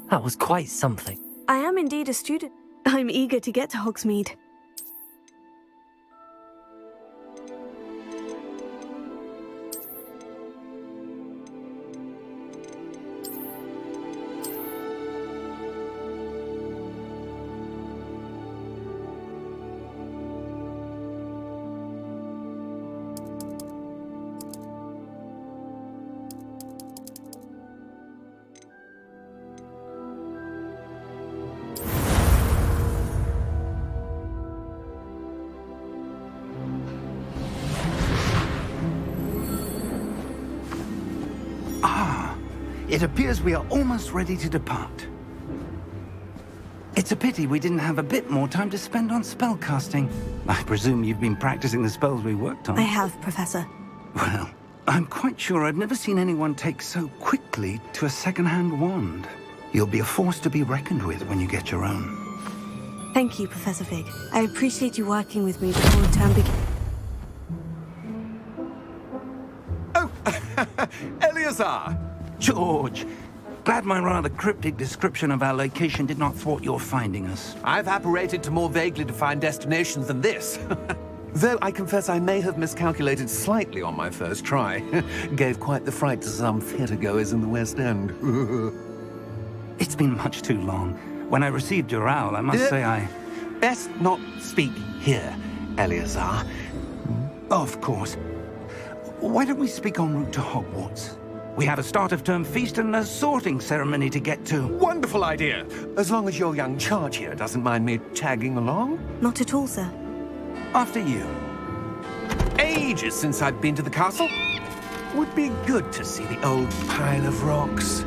That was quite something. I am indeed a student. I'm eager to get to Hogsmeade. It appears we are almost ready to depart. It's a pity we didn't have a bit more time to spend on spellcasting. I presume you've been practicing the spells we worked on. I have, Professor. Well, I'm quite sure I've never seen anyone take so quickly to a second-hand wand. You'll be a force to be reckoned with when you get your own. Thank you, Professor Fig. I appreciate you working with me before the term begins. Oh, Eleazar! George, glad my rather cryptic description of our location did not thwart your finding us. I've apparated to more vaguely defined destinations than this. Though I confess I may have miscalculated slightly on my first try. Gave quite the fright to some theatergoers in the West End. It's been much too long. When I received your owl, I must say I... Best not speak here, Eleazar. Of course. Why don't we speak en route to Hogwarts? We have a start-of-term feast and a sorting ceremony to get to. Wonderful idea! As long as your young charge here doesn't mind me tagging along. Not at all, sir. After you. Ages since I've been to the castle. Would be good to see the old pile of rocks.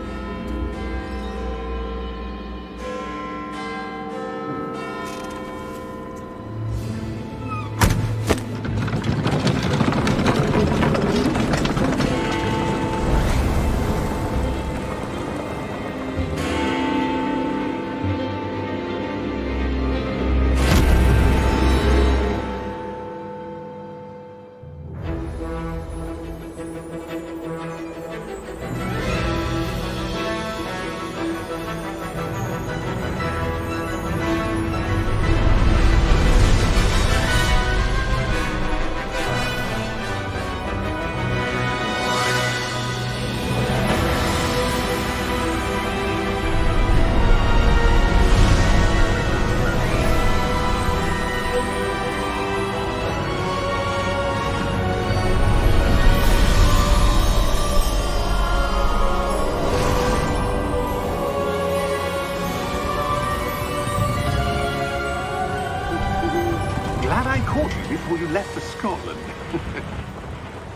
Glad I caught you before you left for Scotland.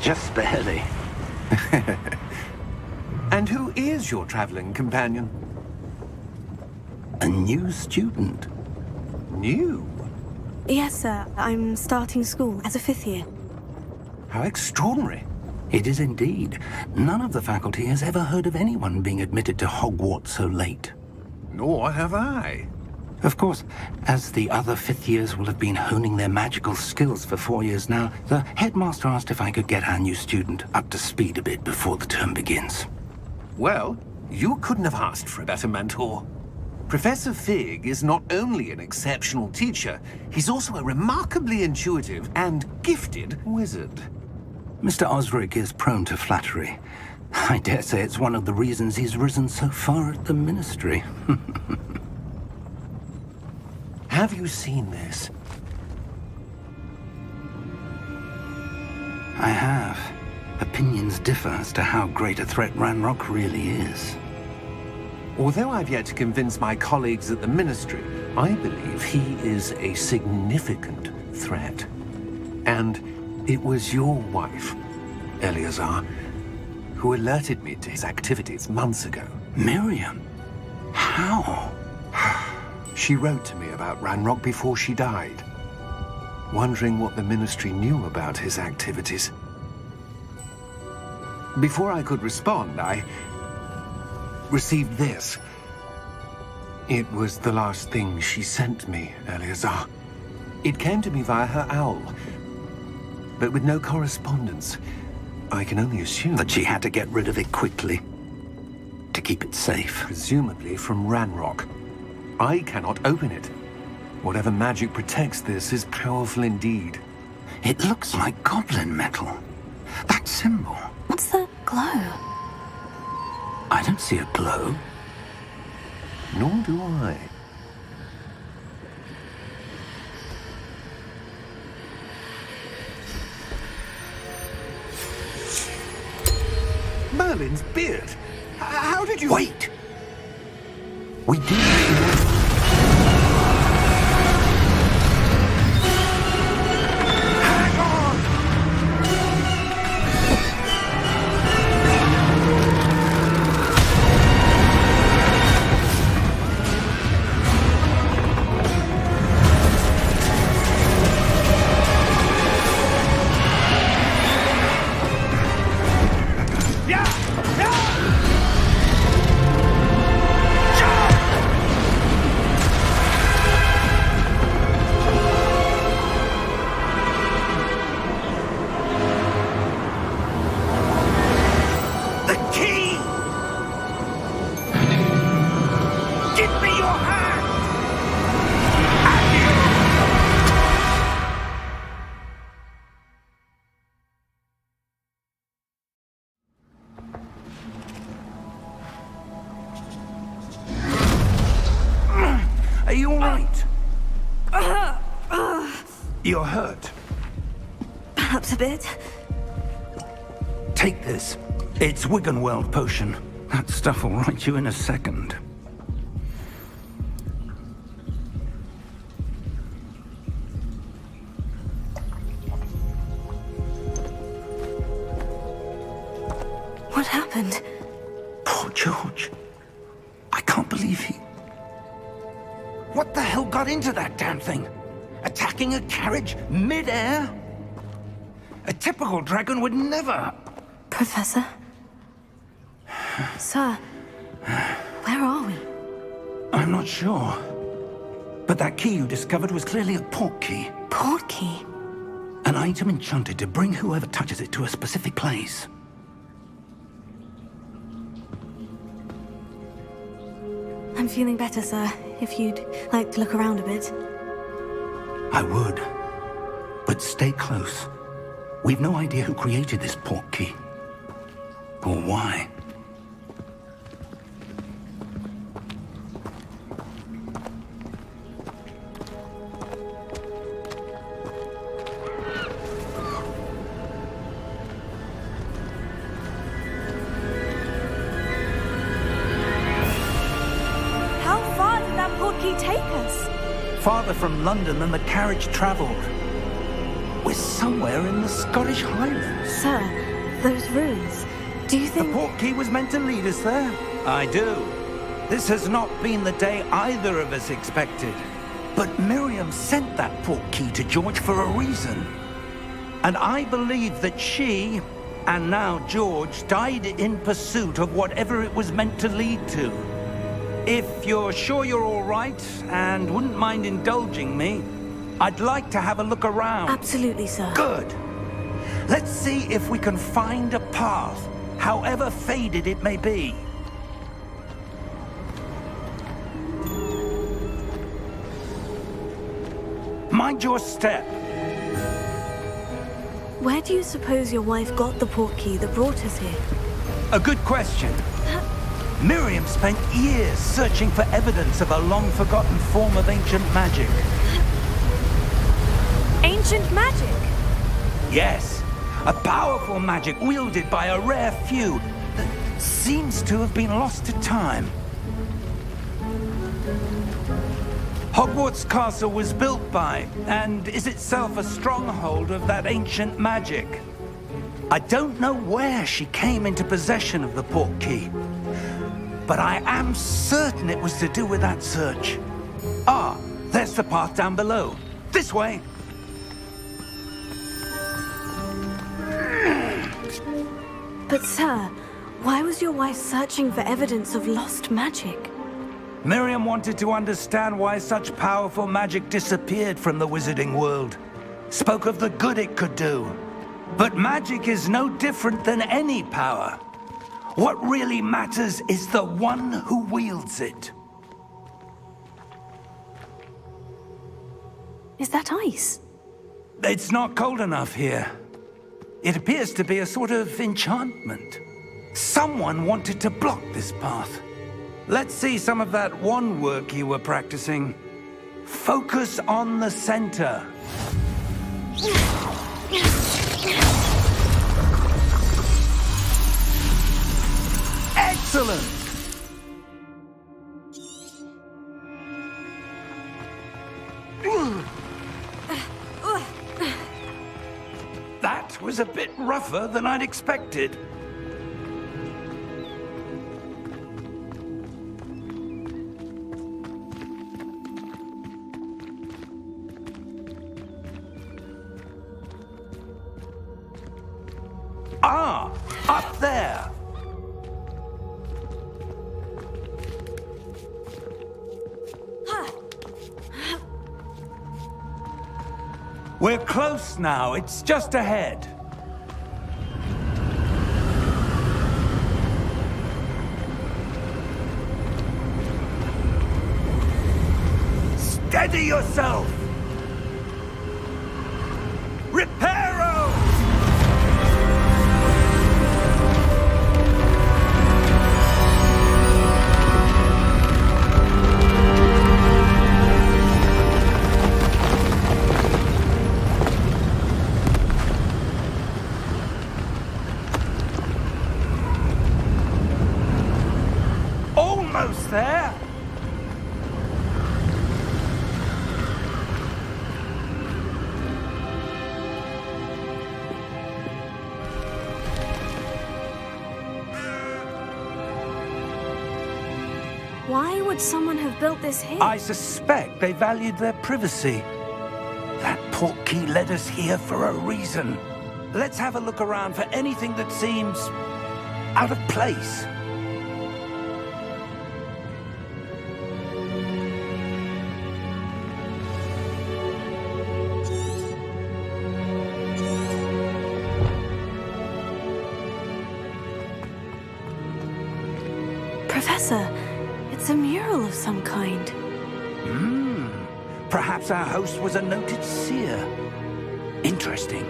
Just barely. And who is your traveling companion? A new student. New? Yes, sir. I'm starting school as a 5th year. How extraordinary. It is indeed. None of the faculty has ever heard of anyone being admitted to Hogwarts so late. Nor have I. Of course, as the other 5th years will have been honing their magical skills for 4 years now, the headmaster asked if I could get our new student up to speed a bit before the term begins. Well, you couldn't have asked for a better mentor. Professor Fig is not only an exceptional teacher, he's also a remarkably intuitive and gifted wizard. Mr. Osric is prone to flattery. I dare say it's one of the reasons he's risen so far at the Ministry. Have you seen this? I have. Opinions differ as to how great a threat Ranrock really is. Although I've yet to convince my colleagues at the Ministry, I believe he is a significant threat. And it was your wife, Eleazar, who alerted me to his activities months ago. Miriam? How? She wrote to me about Ranrock before she died, wondering what the Ministry knew about his activities. Before I could respond, I received this. It was the last thing she sent me, Eleazar. It came to me via her owl, but with no correspondence. I can only assume that she had to get rid of it quickly. to keep it safe. Presumably from Ranrock. I cannot open it. Whatever magic protects this is powerful indeed. It looks like goblin metal. That symbol. What's the glow? I don't see a glow. Nor do I. Merlin's beard. How did you... Wait! We do... Hang on! Are you all right? You're hurt. Perhaps a bit. Take this. It's Wiggenweld potion. That stuff will right you in a second. What happened? Poor George. I can't believe he... What the hell got into that damn thing? Attacking a carriage mid-air? A typical dragon would never... Professor? Sir, where are we? I'm not sure. But that key you discovered was clearly a port key. Port key? An item enchanted to bring whoever touches it to a specific place. I'm feeling better, sir. If you'd like to look around a bit. I would. But stay close. We've no idea who created this port key. Or why. How far did that port key take us? Farther from London than the carriage travelled. We're somewhere in the Scottish Highlands. Sir, those ruins. Do you The think... port key was meant to lead us there? I do. This has not been the day either of us expected. But Miriam sent that port key to George for a reason. And I believe that she, and now George, died in pursuit of whatever it was meant to lead to. If you're sure you're all right and wouldn't mind indulging me, I'd like to have a look around. Absolutely, sir. Good. Let's see if we can find a path, however faded it may be. Mind your step. Where do you suppose your wife got the port key that brought us here? A good question. Miriam spent years searching for evidence of a long-forgotten form of ancient magic. Ancient magic? Yes, a powerful magic wielded by a rare few that seems to have been lost to time. Hogwarts Castle was built by, and is itself a stronghold of that ancient magic. I don't know where she came into possession of the port key, but I am certain it was to do with that search. Ah, there's the path down below. This way. But sir, why was your wife searching for evidence of lost magic? Miriam wanted to understand why such powerful magic disappeared from the wizarding world. Spoke of the good it could do. But magic is no different than any power. What really matters is the one who wields it. Is that ice? It's not cold enough here. It appears to be a sort of enchantment. Someone wanted to block this path. Let's see some of that wand work you were practicing. Focus on the center. Excellent! That was a bit rougher than I'd expected. Ah, up there. We're close now. It's just ahead. Steady yourself! Reparo! Almost there! Why would someone have built this here? I suspect they valued their privacy. That portkey led us here for a reason. Let's have a look around for anything that seems out of place. Professor, it's a mural of some kind. Perhaps our host was a noted seer. Interesting.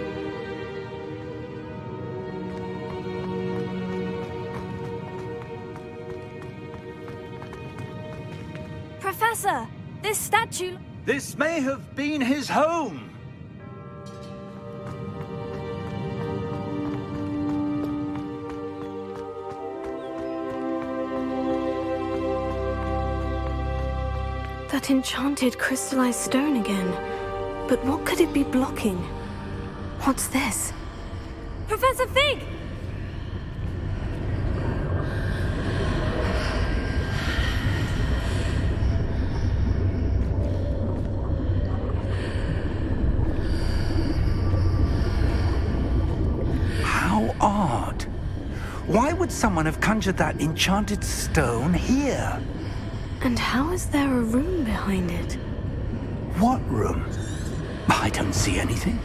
Professor, this statue... This may have been his home. That enchanted crystallized stone again. But what could it be blocking? What's this? Professor Fig! How odd. Why would someone have conjured that enchanted stone here? And how is there a room behind it? What room? I don't see anything.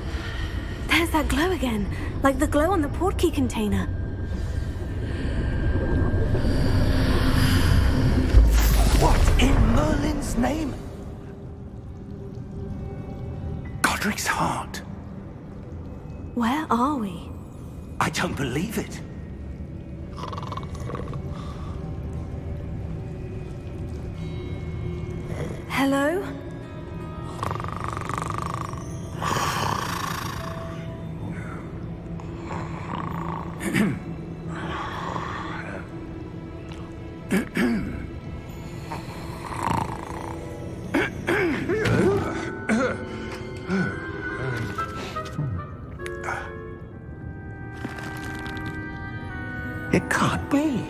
There's that glow again, like the glow on the portkey container. What in Merlin's name? Godric's heart. Where are we? I don't believe it. Hello? It can't be.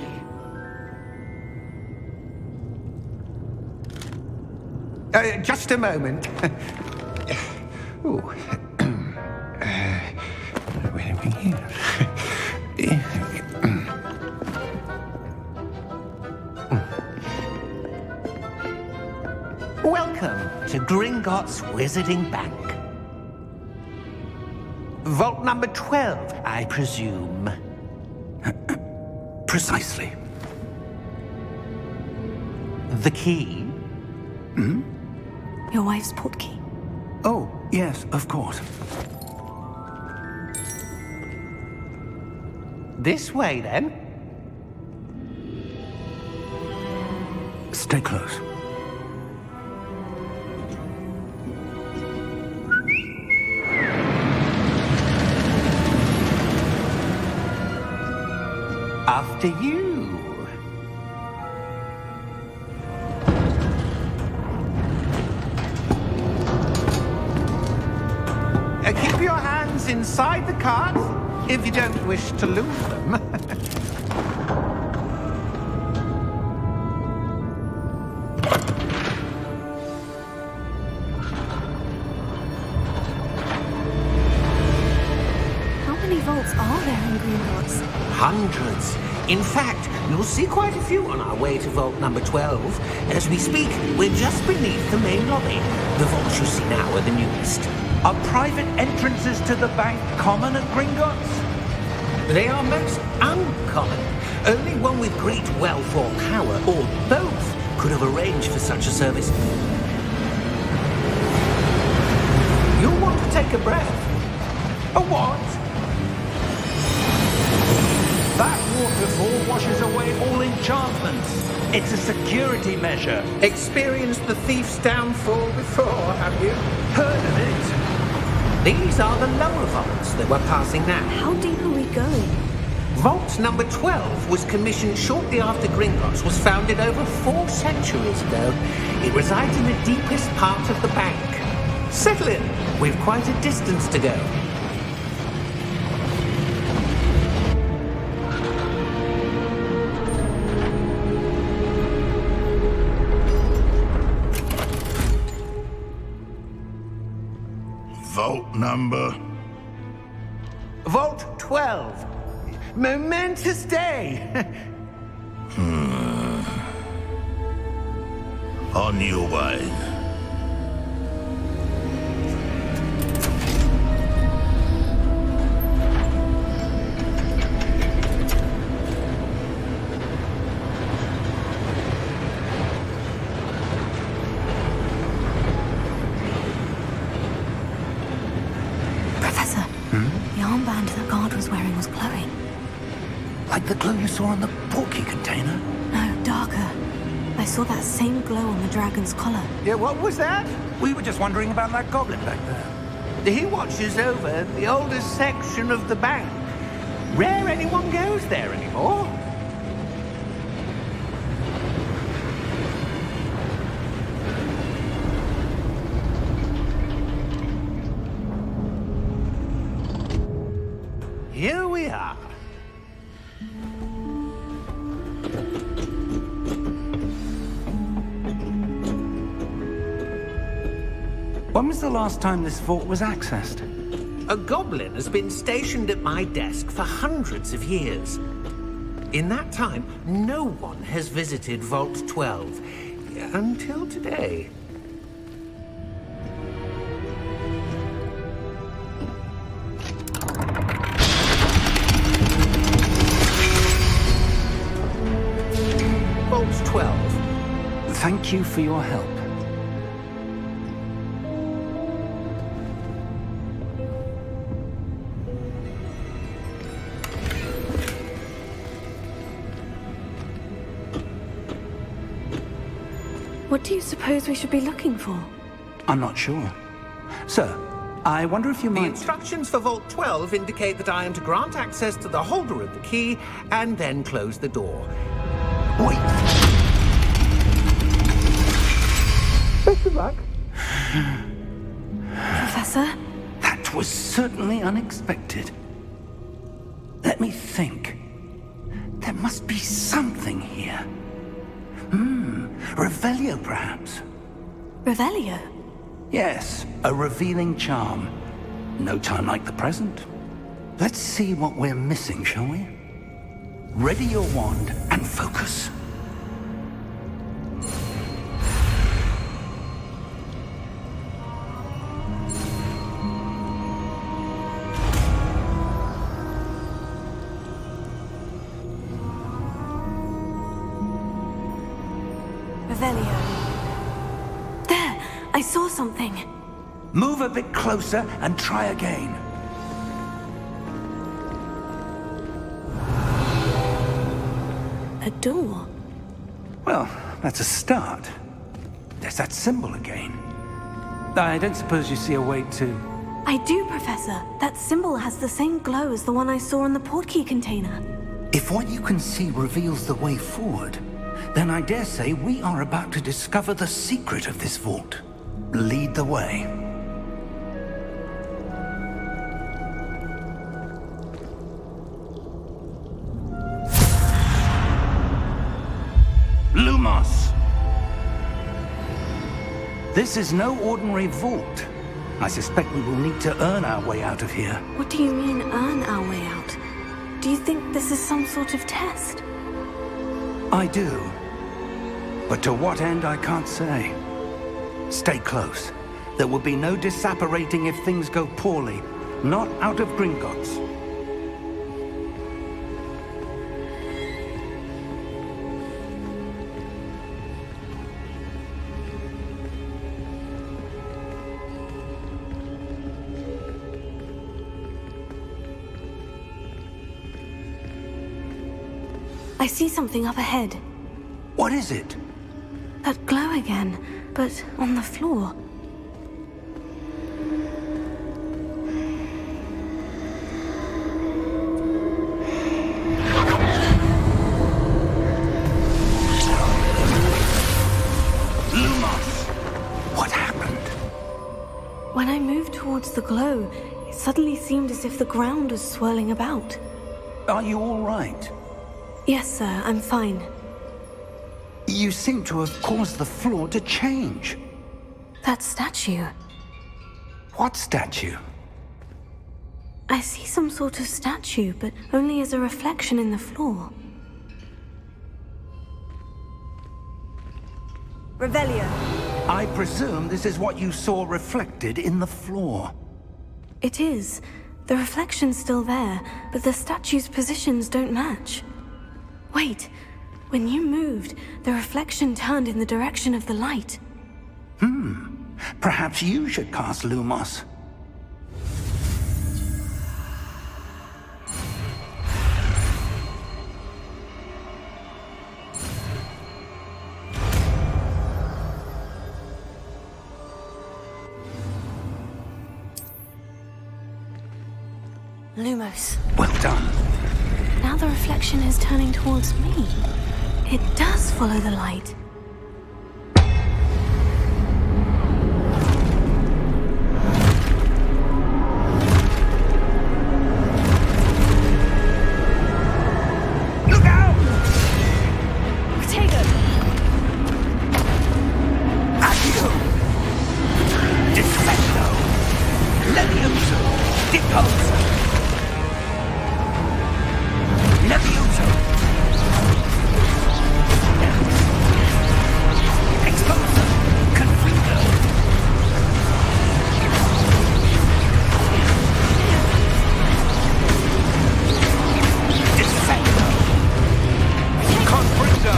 Just a moment. Ooh. Wait a minute. Welcome to Gringotts Wizarding Bank. Vault number 12, I presume. Precisely. The key? Your wife's portkey. Oh, yes, of course. This way, then. Stay close. After you. Keep your hands inside the cart if you don't wish to lose them. How many vaults are there in Gringotts? Hundreds. In fact, you'll see quite a few on our way to vault number 12. As we speak, we're just beneath the main lobby. The vaults you see now are the newest. Are private entrances to the bank common at Gringotts? They are most uncommon. Only one with great wealth or power, or both, could have arranged for such a service. You'll want to take a breath. A what? That waterfall washes away all enchantments. It's a security measure. Experienced the thief's downfall before, have you? Heard of it? These are the lower vaults that we're passing now. How deep are we going? Vault number 12 was commissioned shortly after Gringotts was founded over 4 centuries ago. It resides in the deepest part of the bank. Settle in. We've quite a distance to go. Vault number? Vault 12. Momentous day. On your way. Professor, the armband that guard was wearing was glowing. Like the glow you saw on the portkey container? No, darker. I saw that same glow on the dragon's collar. Yeah, what was that? We were just wondering about that goblin back there. He watches over the oldest section of the bank. Rare anyone goes there anymore. Here we are. When was the last time this vault was accessed? A goblin has been stationed at my desk for hundreds of years. In that time, no one has visited Vault 12. Until today. Vault 12. Thank you for your help. What do you suppose we should be looking for? I'm not sure. Sir, I wonder if you The might... instructions for Vault 12 indicate that I am to grant access to the holder of the key and then close the door. Wait! Best of luck. Professor? That was certainly unexpected. Let me think. There must be something here. Revelio, perhaps? Revelio? Yes, a revealing charm. No time like the present. Let's see what we're missing, shall we? Ready your wand and focus. Revelio. There! I saw something. Move a bit closer and try again. A door. Well, that's a start. There's that symbol again. I don't suppose you see a way to... I do, Professor. That symbol has the same glow as the one I saw in the portkey container. If what you can see reveals the way forward, then I dare say we are about to discover the secret of this vault. Lead the way. Lumos! This is no ordinary vault. I suspect we will need to earn our way out of here. What do you mean, earn our way out? Do you think this is some sort of test? I do. But to what end, I can't say. Stay close. There will be no disapparating if things go poorly. Not out of Gringotts. I see something up ahead. What is it? That glow again, but on the floor. Lumos! What happened? When I moved towards the glow, it suddenly seemed as if the ground was swirling about. Are you all right? Yes, sir, I'm fine. You seem to have caused the floor to change. That statue. What statue? I see some sort of statue, but only as a reflection in the floor. Revelio. I presume this is what you saw reflected in the floor. It is. The reflection's still there, but the statue's positions don't match. Wait. When you moved, the reflection turned in the direction of the light. Perhaps you should cast Lumos. Lumos. Well done. Now the reflection is turning towards me. It does follow the light. Look out! Protego! Accio! Defendo! Levioso! Deposo! Levioso! Exposo! Confringo! Defendo! Confringo!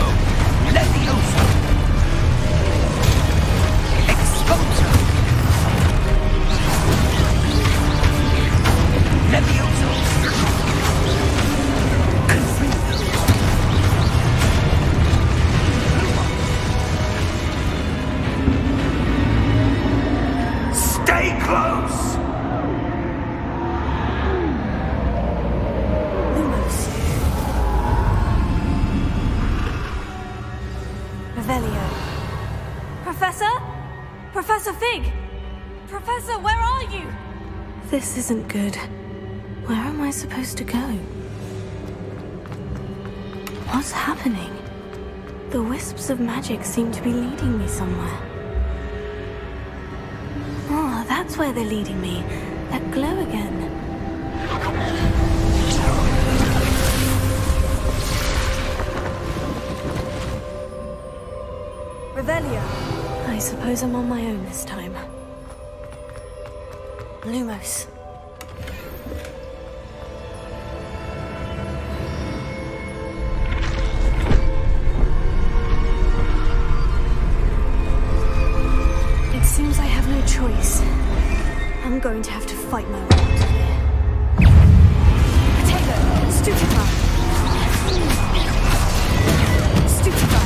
Levioso! Exposo! Levioso! Confringo! Stay close! Lumos. Revelio. Professor? Professor Fig! Professor, where are you? This isn't good. Where am I supposed to go? What's happening? The wisps of magic seem to be leading me somewhere. Oh, that's where they're leading me. That glow again. Revelio. I suppose I'm on my own this time. Lumos. going to have to fight my way out of here. Potato, stupefy. Stupefy.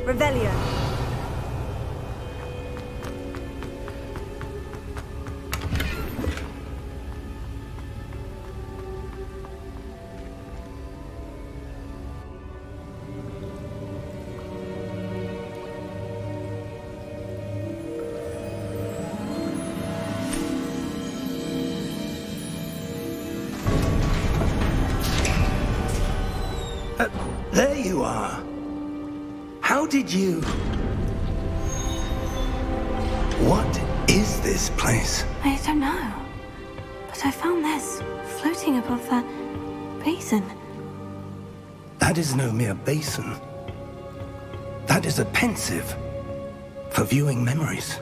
Revelio. There you are. How did you... What is this place? I don't know. But I found this floating above that basin. That is no mere basin. That is a pensive for viewing memories.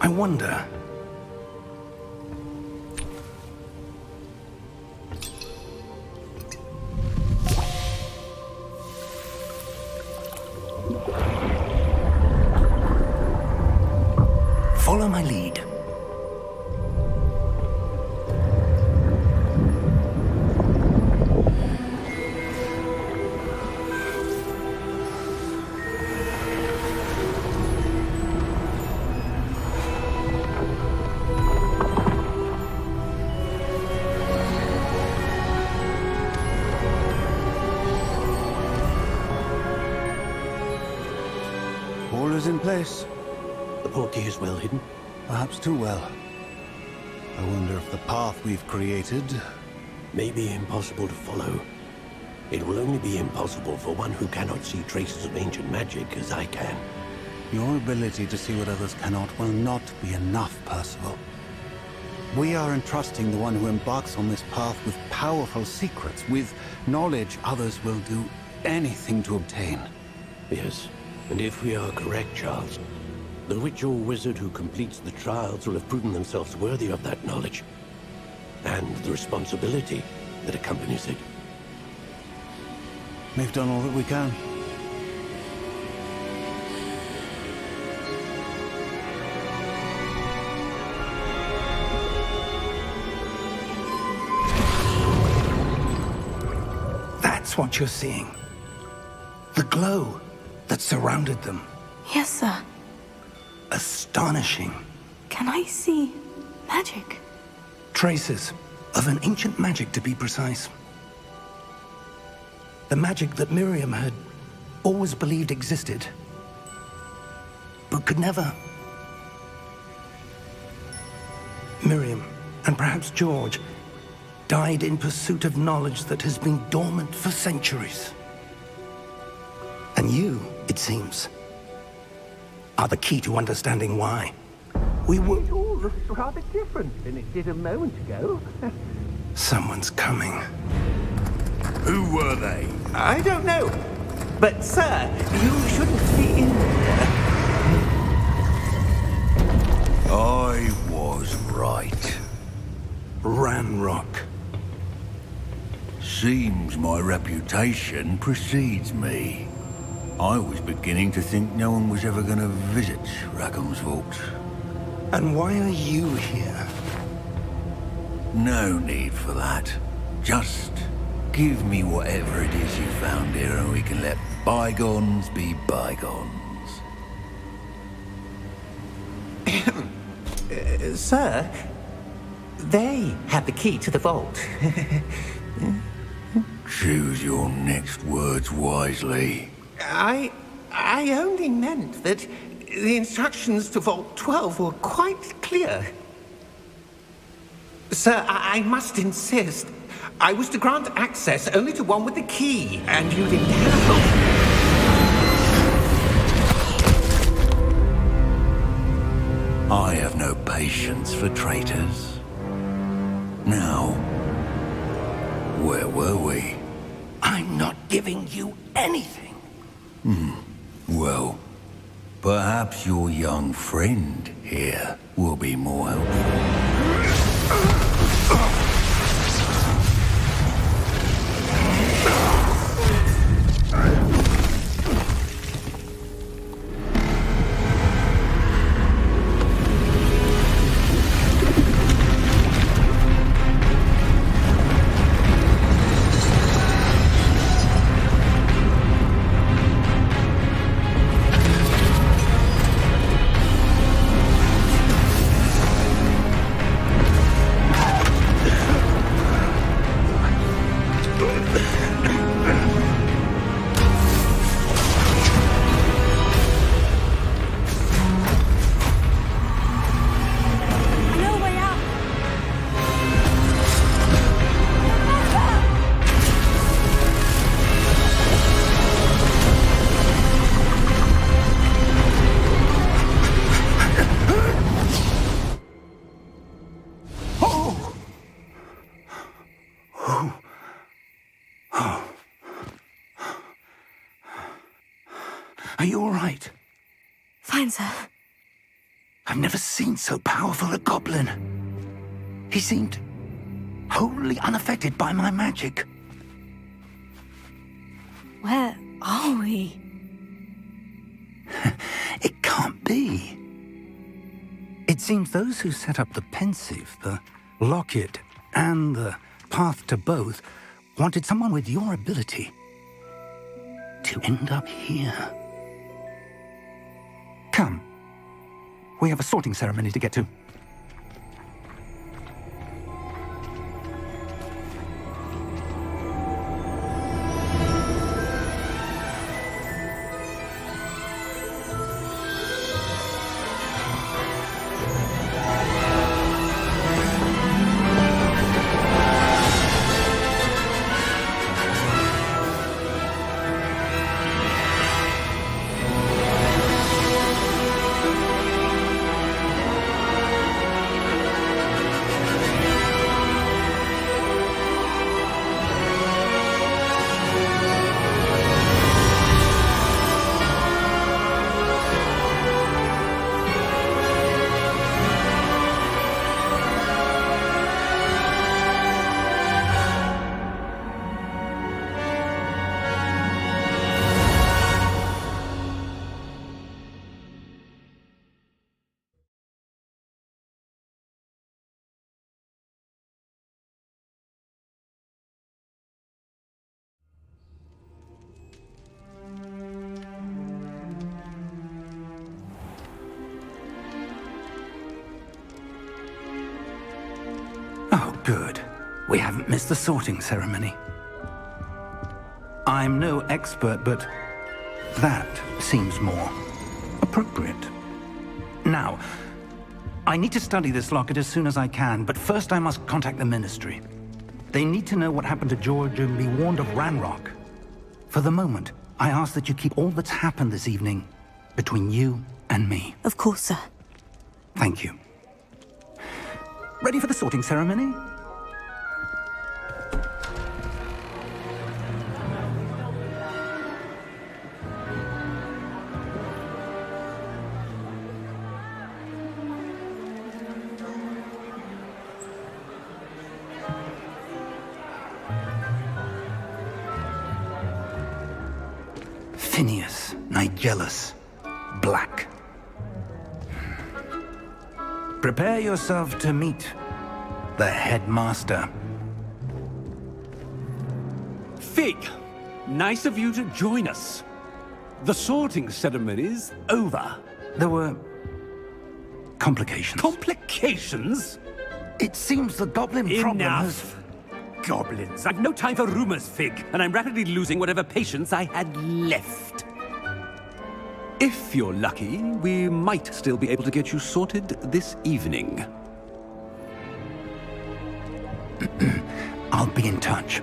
I wonder... Follow my lead. All is in place. The portkey is well hidden. Perhaps too well. I wonder if the path we've created... May be impossible to follow. It will only be impossible for one who cannot see traces of ancient magic as I can. Your ability to see what others cannot will not be enough, Percival. We are entrusting the one who embarks on this path with powerful secrets, with knowledge others will do anything to obtain. Yes, and if we are correct, Charles, the witch or wizard who completes the trials will have proven themselves worthy of that knowledge, and the responsibility that accompanies it. We've done all that we can. That's what you're seeing. The glow that surrounded them. Yes, sir. Astonishing. Can I see magic? Traces of an ancient magic, to be precise. The magic that Miriam had always believed existed, but could never. Miriam, and perhaps George, died in pursuit of knowledge that has been dormant for centuries. And you, it seems, are the key to understanding why. We were... It all looks rather different than it did a moment ago. Someone's coming. Who were they? I don't know. But, sir, you shouldn't be in there. I was right. Ranrock. Seems my reputation precedes me. I was beginning to think no one was ever going to visit Rackham's vault. And why are you here? No need for that. Just give me whatever it is you found here and we can let bygones be bygones. Sir, they had the key to the vault. Choose your next words wisely. I only meant that the instructions to Vault 12 were quite clear. Sir, I must insist. I was to grant access only to one with the key, and you didn't have. I have no patience for traitors. Now, where were we? I'm not giving you anything. Well, perhaps your young friend here will be more helpful. Are you all right? Fine, sir. I've never seen so powerful a goblin. He seemed wholly unaffected by my magic. Where are we? It can't be. It seems those who set up the pensive, the locket, and the path to both wanted someone with your ability to end up here. Come. We have a sorting ceremony to get to. Oh, good. We haven't missed the sorting ceremony. I'm no expert, but that seems more appropriate. Now, I need to study this locket as soon as I can, but first I must contact the Ministry. They need to know what happened to George and be warned of Ranrock. For the moment, I ask that you keep all that's happened this evening between you and me. Of course, sir. Thank you. Ready for the sorting ceremony? Phineas, Nigellus, Black. Prepare yourself to meet the headmaster. Fig, nice of you to join us. The sorting ceremony's over. There were complications. Complications? It seems the goblin problem has... Enough! Goblins. I've no time for rumors, Fig, and I'm rapidly losing whatever patience I had left. If you're lucky, we might still be able to get you sorted this evening. I'll be in touch.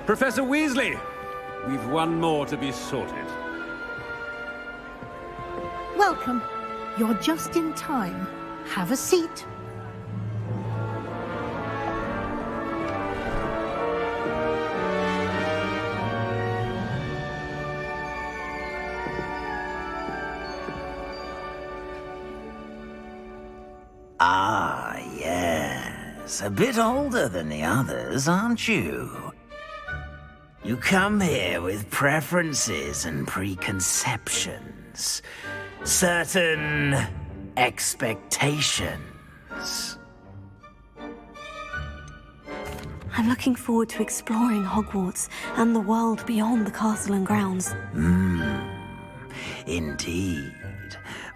Professor Weasley, we've one more to be sorted. Welcome. You're just in time. Have a seat. Ah, yes. A bit older than the others, aren't you? You come here with preferences and preconceptions. Certain expectations. I'm looking forward to exploring Hogwarts and the world beyond the castle and grounds. Indeed.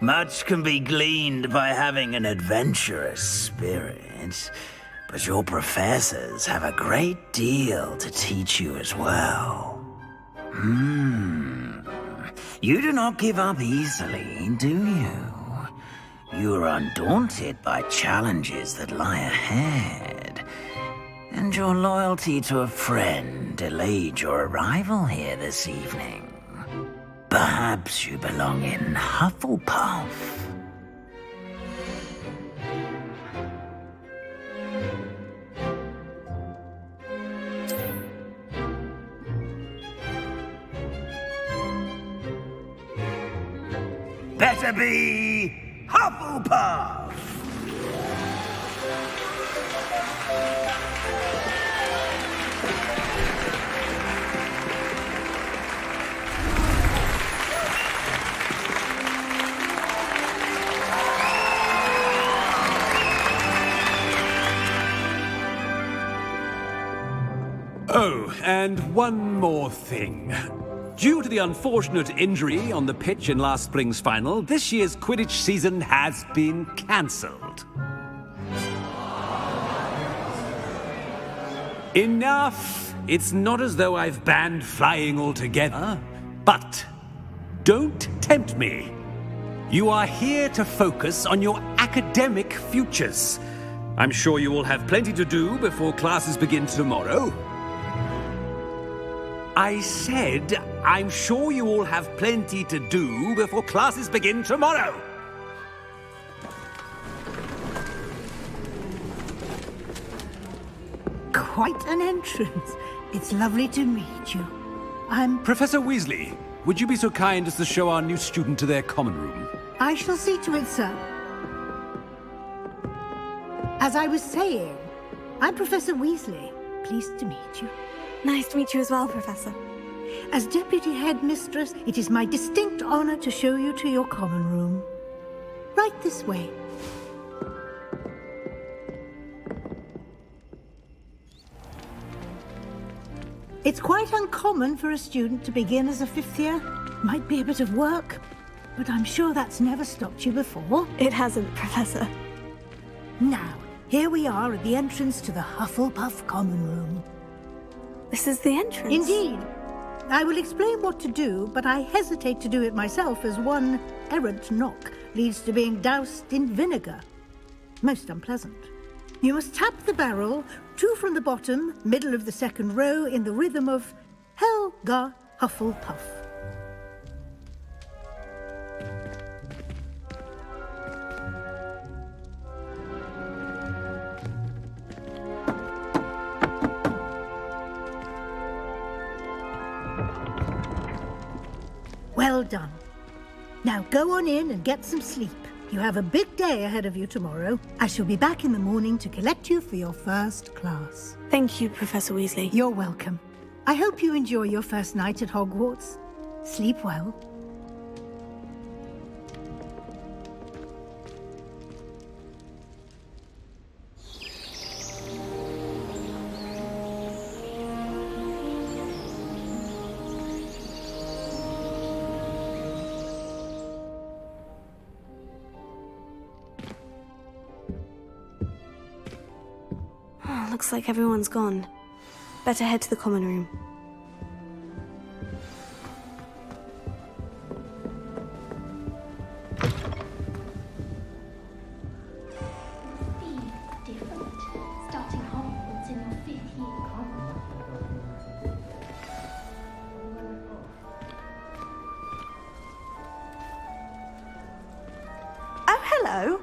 Much can be gleaned by having an adventurous spirit, but your professors have a great deal to teach you as well. You do not give up easily, do you? You are undaunted by challenges that lie ahead, and your loyalty to a friend delayed your arrival here this evening. Perhaps you belong in Hufflepuff. Better be Hufflepuff! Oh, and one more thing. Due to the unfortunate injury on the pitch in last spring's final, this year's Quidditch season has been cancelled. Enough! It's not as though I've banned flying altogether, but don't tempt me. You are here to focus on your academic futures. I'm sure you will have plenty to do before classes begin tomorrow. I said, I'm sure you all have plenty to do before classes begin tomorrow. Quite an entrance. It's lovely to meet you. Professor Weasley, would you be so kind as to show our new student to their common room? I shall see to it, sir. As I was saying, I'm Professor Weasley. Pleased to meet you. Nice to meet you as well, Professor. As Deputy Headmistress, it is my distinct honor to show you to your common room. Right this way. It's quite uncommon for a student to begin as a fifth year. Might be a bit of work, but I'm sure that's never stopped you before. It hasn't, Professor. Now, here we are at the entrance to the Hufflepuff common room. This is the entrance? Indeed. I will explain what to do, but I hesitate to do it myself as one errant knock leads to being doused in vinegar. Most unpleasant. You must tap the barrel, 2 from the bottom, middle of the second row, in the rhythm of Helga Hufflepuff. well done. Now go on in and get some sleep. You have a big day ahead of you tomorrow. I shall be back in the morning to collect you for your first class. Thank you, Professor Weasley. You're welcome. I hope you enjoy your first night at Hogwarts. Sleep well. Looks like everyone's gone. Better head to the common room. Be different. Starting Hogwarts in your 5th year. Oh, hello.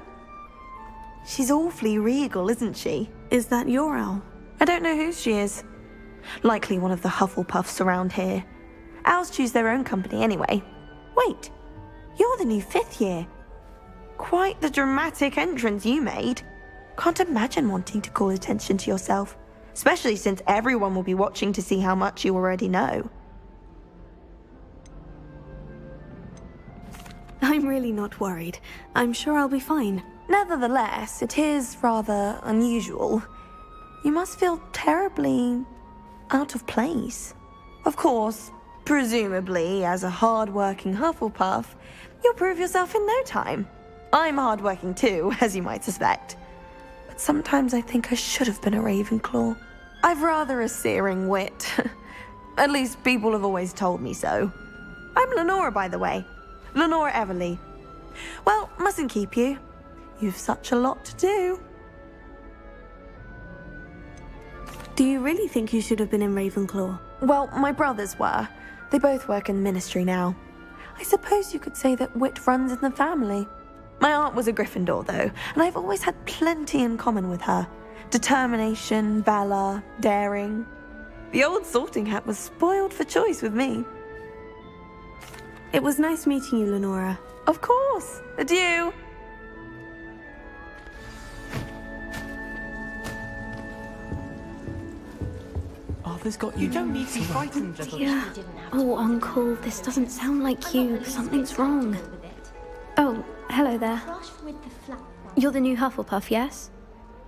She's awfully regal, isn't she? Is that your owl? I don't know who she is. Likely one of the Hufflepuffs around here. Owls choose their own company anyway. Wait, you're the new 5th year. Quite the dramatic entrance you made. Can't imagine wanting to call attention to yourself, especially since everyone will be watching to see how much you already know. I'm really not worried. I'm sure I'll be fine. Nevertheless, it is rather unusual. You must feel terribly out of place. Of course, presumably, as a hard-working Hufflepuff, you'll prove yourself in no time. I'm hard-working too, as you might suspect. But sometimes I think I should have been a Ravenclaw. I've rather a searing wit. At least people have always told me so. I'm Lenora, by the way. Lenora Everly. Well, mustn't keep you. You've such a lot to do. Do you really think you should have been in Ravenclaw? Well, my brothers were. They both work in the Ministry now. I suppose you could say that wit runs in the family. My aunt was a Gryffindor, though, and I've always had plenty in common with her. Determination, valor, daring. The old sorting hat was spoiled for choice with me. It was nice meeting you, Lenora. Of course. Adieu. Arthur's got you. You don't need to be frightened, little. Yeah. Oh, Uncle, this doesn't sound like you. Something's wrong. Oh, hello there. You're the new Hufflepuff, yes?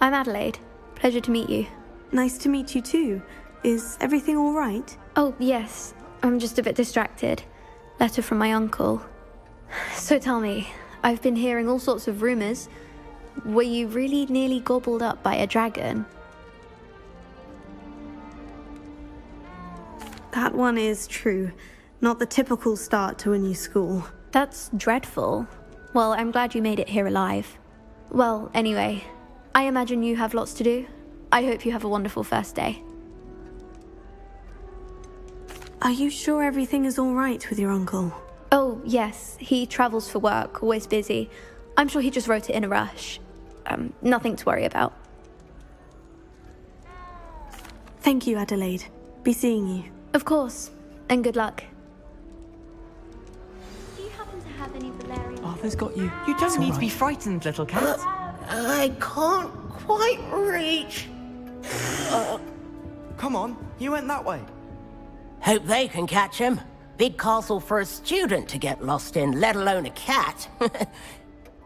I'm Adelaide. Pleasure to meet you. Nice to meet you too. Is everything all right? Oh, yes. I'm just a bit distracted. Letter from my uncle. So tell me, I've been hearing all sorts of rumors. Were you really nearly gobbled up by a dragon? That one is true. Not the typical start to a new school. That's dreadful. Well, I'm glad you made it here alive. Well, anyway, I imagine you have lots to do. I hope you have a wonderful first day. Are you sure everything is all right with your uncle? Oh, yes. He travels for work, always busy. I'm sure he just wrote it in a rush. Nothing to worry about. Thank you, Adelaide. Be seeing you. Of course. And good luck. Do you happen to have any Valerian... Arthur's got you. You don't need to be frightened, little cat. I can't quite reach. Come on, you went that way. Hope they can catch him. Big castle for a student to get lost in, let alone a cat.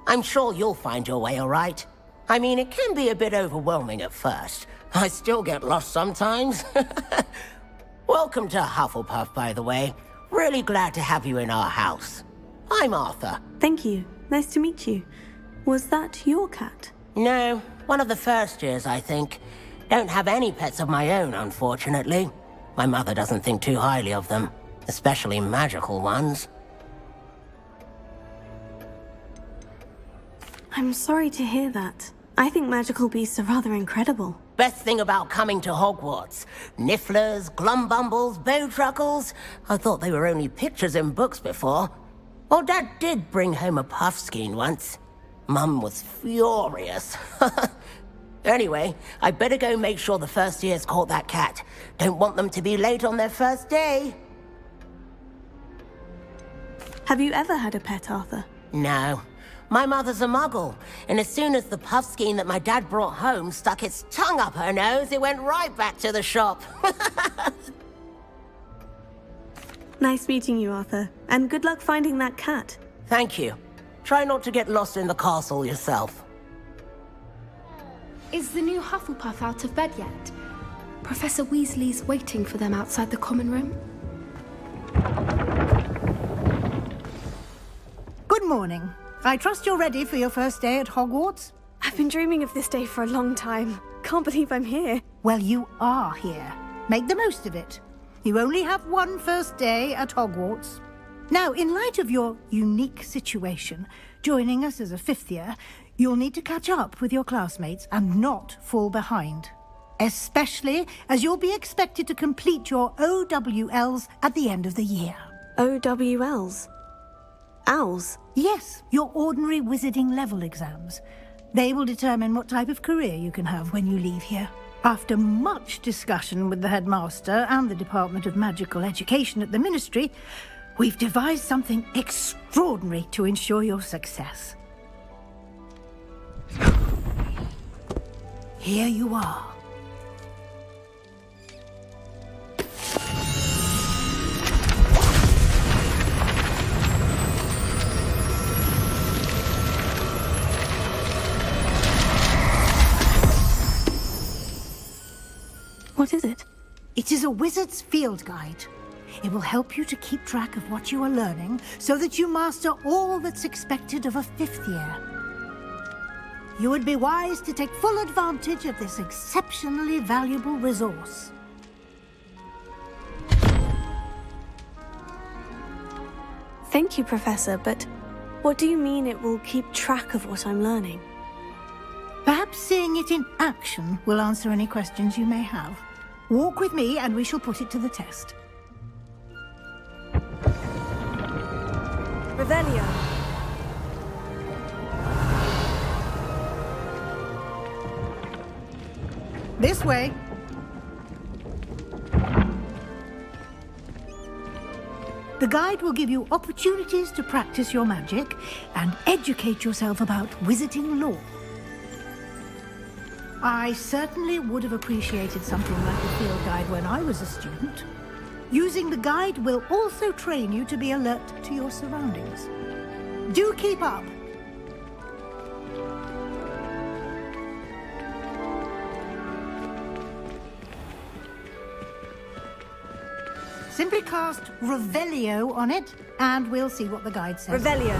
I'm sure you'll find your way all right. I mean, it can be a bit overwhelming at first. I still get lost sometimes. Welcome to Hufflepuff, by the way. Really glad to have you in our house. I'm Arthur. Thank you. Nice to meet you. Was that your cat? No, one of the first years, I think. Don't have any pets of my own, unfortunately. My mother doesn't think too highly of them, especially magical ones. I'm sorry to hear that. I think magical beasts are rather incredible. Best thing about coming to Hogwarts. Nifflers, glumbumbles, bowtruckles. I thought they were only pictures in books before. Well, Dad did bring home a puffskein once. Mum was furious. Anyway, I better go make sure the first years caught that cat. Don't want them to be late on their first day. Have you ever had a pet, Arthur? No. My mother's a muggle, and as soon as the puffskein that my dad brought home stuck its tongue up her nose, it went right back to the shop. Nice meeting you, Arthur. And good luck finding that cat. Thank you. Try not to get lost in the castle yourself. Is the new Hufflepuff out of bed yet? Professor Weasley's waiting for them outside the common room. Good morning. I trust you're ready for your first day at Hogwarts? I've been dreaming of this day for a long time. Can't believe I'm here. Well, you are here. Make the most of it. You only have one first day at Hogwarts. Now, in light of your unique situation, joining us as a fifth year, you'll need to catch up with your classmates and not fall behind. Especially as you'll be expected to complete your OWLs at the end of the year. OWLs? Owls? Yes, your ordinary wizarding level exams. They will determine what type of career you can have when you leave here. After much discussion with the headmaster and the Department of Magical Education at the Ministry, we've devised something extraordinary to ensure your success. Here you are. What is it? It is a wizard's field guide. It will help you to keep track of what you are learning so that you master all that's expected of a fifth year. You would be wise to take full advantage of this exceptionally valuable resource. Thank you, Professor, but what do you mean it will keep track of what I'm learning? Perhaps seeing it in action will answer any questions you may have. Walk with me and we shall put it to the test. Revelio. This way. The guide will give you opportunities to practice your magic and educate yourself about wizarding lore. I certainly would have appreciated something like a field guide when I was a student. Using the guide will also train you to be alert to your surroundings. Do keep up. Simply cast Revelio on it, and we'll see what the guide says. Revelio.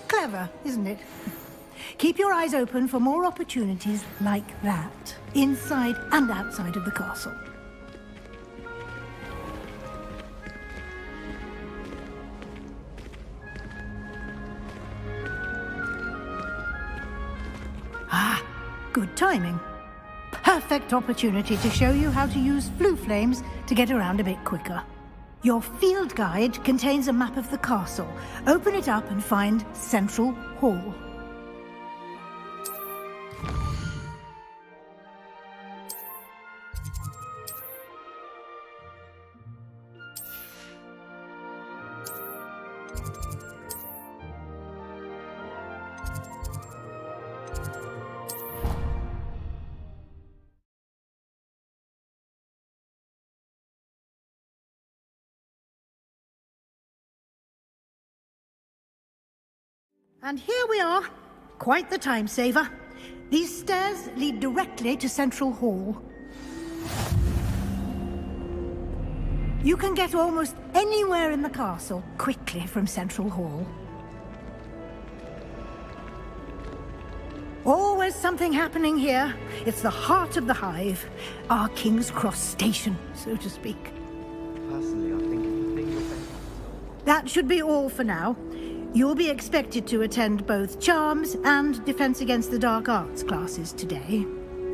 Clever, isn't it? Keep your eyes open for more opportunities like that, inside and outside of the castle. Ah, good timing. Perfect opportunity to show you how to use flue flames to get around a bit quicker. Your field guide contains a map of the castle. Open it up and find Central Hall. And here we are. Quite the time saver. These stairs lead directly to Central Hall. You can get almost anywhere in the castle quickly from Central Hall. Always something happening here. It's the heart of the hive. Our King's Cross station, so to speak. Personally, I think it's the thing you're saying. That should be all for now. You'll be expected to attend both Charms and Defense Against the Dark Arts classes today.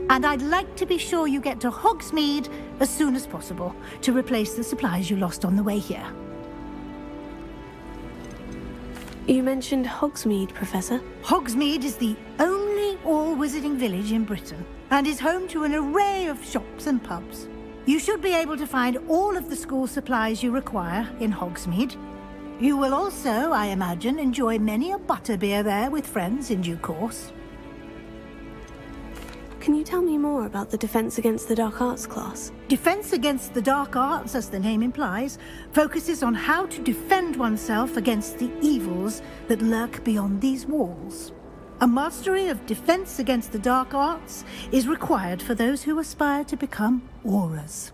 And I'd like to be sure you get to Hogsmeade as soon as possible to replace the supplies you lost on the way here. You mentioned Hogsmeade, Professor. Hogsmeade is the only all-wizarding village in Britain and is home to an array of shops and pubs. You should be able to find all of the school supplies you require in Hogsmeade. You will also, I imagine, enjoy many a butterbeer there with friends in due course. Can you tell me more about the Defense Against the Dark Arts class? Defense Against the Dark Arts, as the name implies, focuses on how to defend oneself against the evils that lurk beyond these walls. A mastery of Defense Against the Dark Arts is required for those who aspire to become Aurors.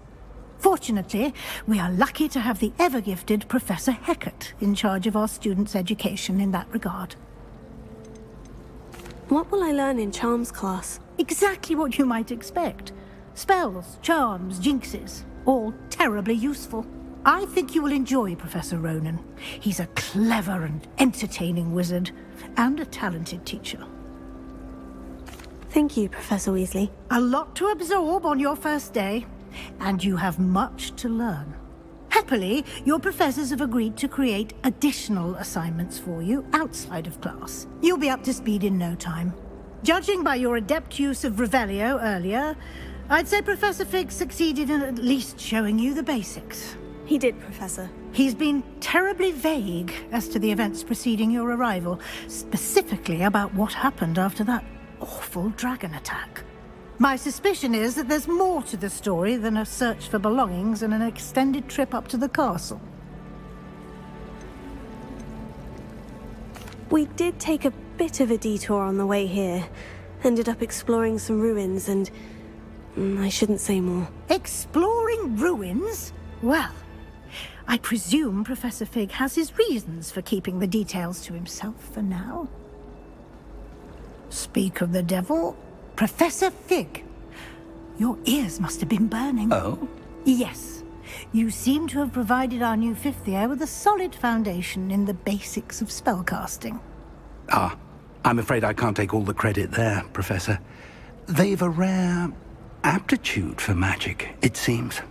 Fortunately, we are lucky to have the ever-gifted Professor Hecat in charge of our students' education in that regard. What will I learn in Charms class? Exactly what you might expect. Spells, charms, jinxes, all terribly useful. I think you will enjoy Professor Ronan. He's a clever and entertaining wizard, and a talented teacher. Thank you, Professor Weasley. A lot to absorb on your first day, and you have much to learn. Happily, your professors have agreed to create additional assignments for you outside of class. You'll be up to speed in no time. Judging by your adept use of Revelio earlier, I'd say Professor Fig succeeded in at least showing you the basics. He did, Professor. He's been terribly vague as to the events preceding your arrival, specifically about what happened after that awful dragon attack. My suspicion is that there's more to the story than a search for belongings and an extended trip up to the castle. We did take a bit of a detour on the way here. Ended up exploring some ruins and... I shouldn't say more. Exploring ruins? Well, I presume Professor Fig has his reasons for keeping the details to himself for now. Speak of the devil, Professor Fig. Your ears must have been burning. Oh? Yes. You seem to have provided our new fifth year with a solid foundation in the basics of spellcasting. Ah, I'm afraid I can't take all the credit there, Professor. They've a rare aptitude for magic, it seems.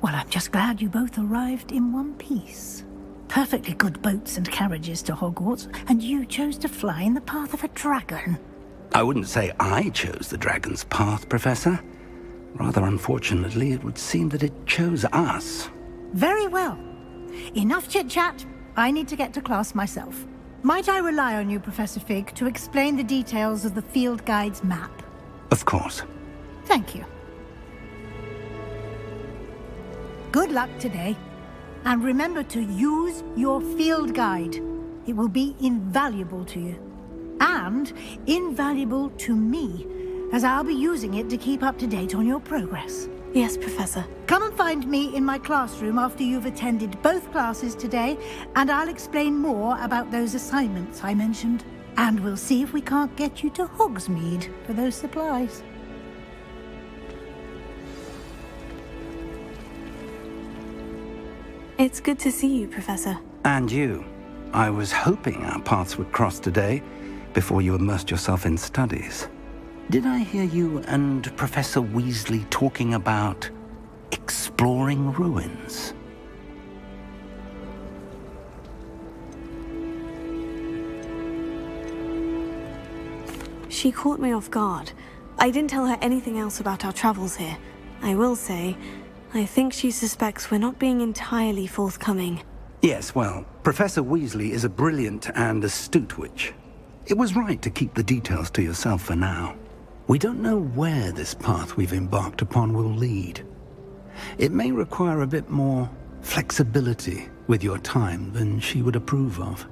Well, I'm just glad you both arrived in one piece. Perfectly good boats and carriages to Hogwarts, and you chose to fly in the path of a dragon. I wouldn't say I chose the dragon's path, Professor. Rather unfortunately, it would seem that it chose us. Very well. Enough chit-chat. I need to get to class myself. Might I rely on you, Professor Fig, to explain the details of the field guide's map? Of course. Thank you. Good luck today. And remember to use your field guide. It will be invaluable to you. And invaluable to me, as I'll be using it to keep up to date on your progress. Yes, Professor. Come and find me in my classroom after you've attended both classes today, and I'll explain more about those assignments I mentioned. And we'll see if we can't get you to Hogsmeade for those supplies. It's good to see you, Professor. And you. I was hoping our paths would cross today, before you immersed yourself in studies. Did I hear you and Professor Weasley talking about exploring ruins? She caught me off guard. I didn't tell her anything else about our travels here. I will say, I think she suspects we're not being entirely forthcoming. Yes, well, Professor Weasley is a brilliant and astute witch. It was right to keep the details to yourself for now. We don't know where this path we've embarked upon will lead. It may require a bit more flexibility with your time than she would approve of.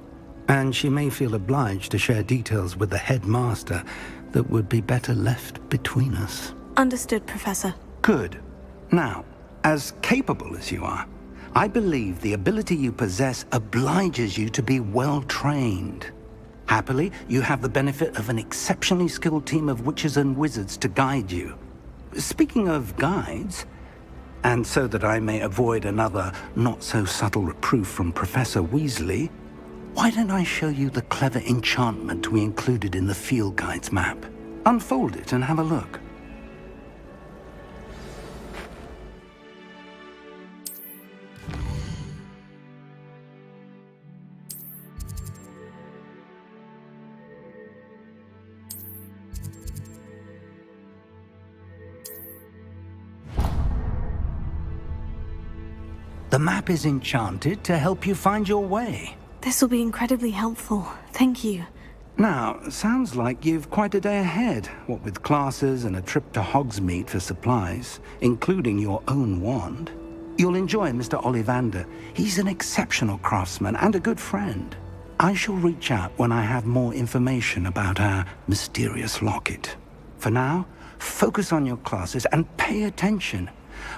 And she may feel obliged to share details with the headmaster that would be better left between us. Understood, Professor. Good. Now, as capable as you are, I believe the ability you possess obliges you to be well-trained. Happily, you have the benefit of an exceptionally skilled team of witches and wizards to guide you. Speaking of guides, and so that I may avoid another not-so-subtle reproof from Professor Weasley, why don't I show you the clever enchantment we included in the field guide's map? Unfold it and have a look. The map is enchanted to help you find your way. This will be incredibly helpful. Thank you. Now, sounds like you've quite a day ahead, what with classes and a trip to Hogsmeade for supplies, including your own wand. You'll enjoy Mr. Ollivander. He's an exceptional craftsman and a good friend. I shall reach out when I have more information about our mysterious locket. For now, focus on your classes and pay attention.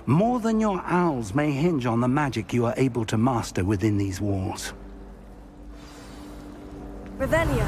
More than your owls may hinge on the magic you are able to master within these walls. Revelio.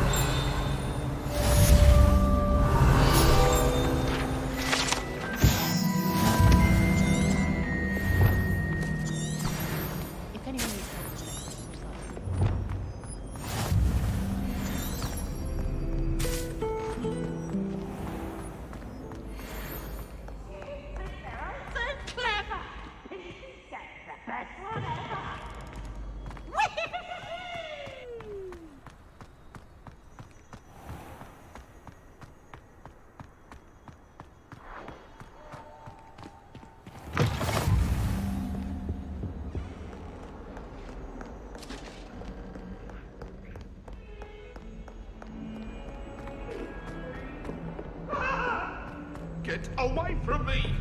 Get away from me!